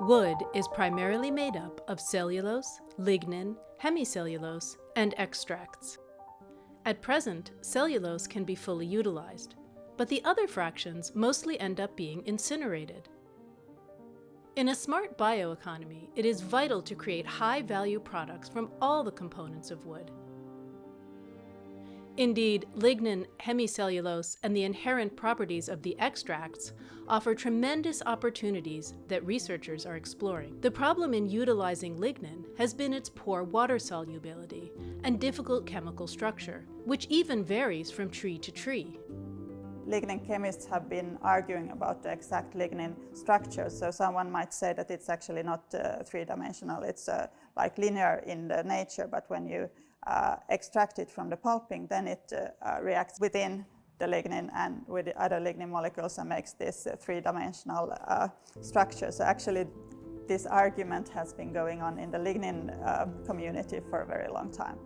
Wood is primarily made up of cellulose, lignin, hemicellulose, and extracts. At present, cellulose can be fully utilized, but the other fractions mostly end up being incinerated. In a smart bioeconomy, it is vital to create high-value products from all the components of wood. Indeed, lignin, hemicellulose, and the inherent properties of the extracts offer tremendous opportunities that researchers are exploring. The problem in utilizing lignin has been its poor water solubility and difficult chemical structure, which even varies from tree to tree. Lignin chemists have been arguing about the exact lignin structure, so someone might say that it's actually not three-dimensional, it's like linear in the nature, but when you extract it from the pulping, then it reacts within the lignin and with the other lignin molecules and makes this three-dimensional structure. So actually this argument has been going on in the lignin community for a very long time.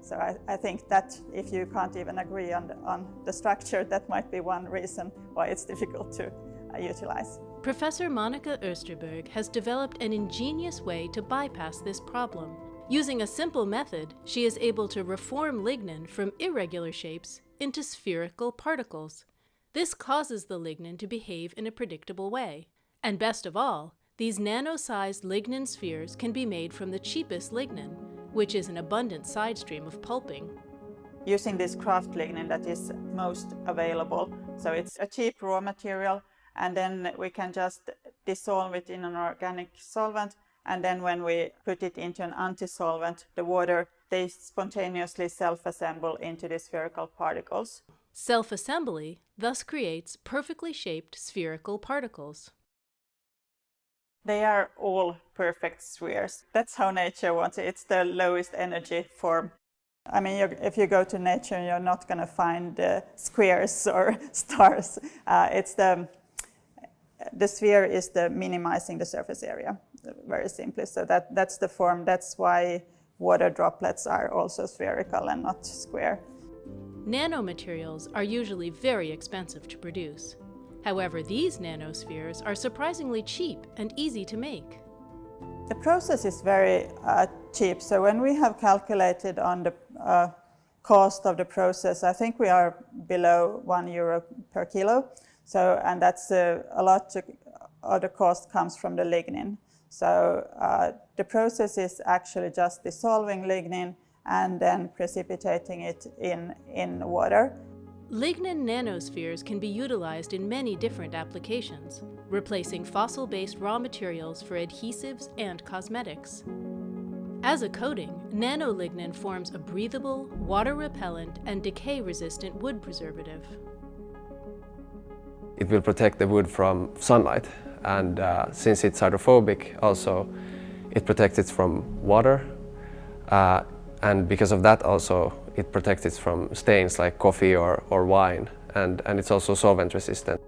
So I think that if you can't even agree on the structure, that might be one reason why it's difficult to utilize. Professor Monica Österberg has developed an ingenious way to bypass this problem. Using a simple method, she is able to reform lignin from irregular shapes into spherical particles. This causes the lignin to behave in a predictable way. And best of all, these nano-sized lignin spheres can be made from the cheapest lignin, which is an abundant side stream of pulping. Using this craft lignin that is most available, so it's a cheap raw material, and then we can just dissolve it in an organic solvent, and then when we put it into an anti-solvent, the water, they spontaneously self-assemble into the spherical particles. Self-assembly thus creates perfectly shaped spherical particles. They are all perfect spheres. That's how nature wants it. It's the lowest energy form. I mean, if you go to nature, you're not going to find squares or stars. The sphere is the minimizing the surface area, very simply. So that's the form. That's why water droplets are also spherical and not square. Nanomaterials are usually very expensive to produce. However, these nanospheres are surprisingly cheap and easy to make. The process is very cheap. So when we have calculated on the cost of the process, I think we are below €1 per kilo. So, and that's a lot of the cost comes from the lignin. So the process is actually just dissolving lignin and then precipitating it in water. Lignin nanospheres can be utilized in many different applications, replacing fossil-based raw materials for adhesives and cosmetics. As a coating, nanolignin forms a breathable, water-repellent, and decay-resistant wood preservative. It will protect the wood from sunlight, and since it's hydrophobic also, it protects it from water, and because of that also it protects it from stains like coffee or wine, and it's also solvent resistant.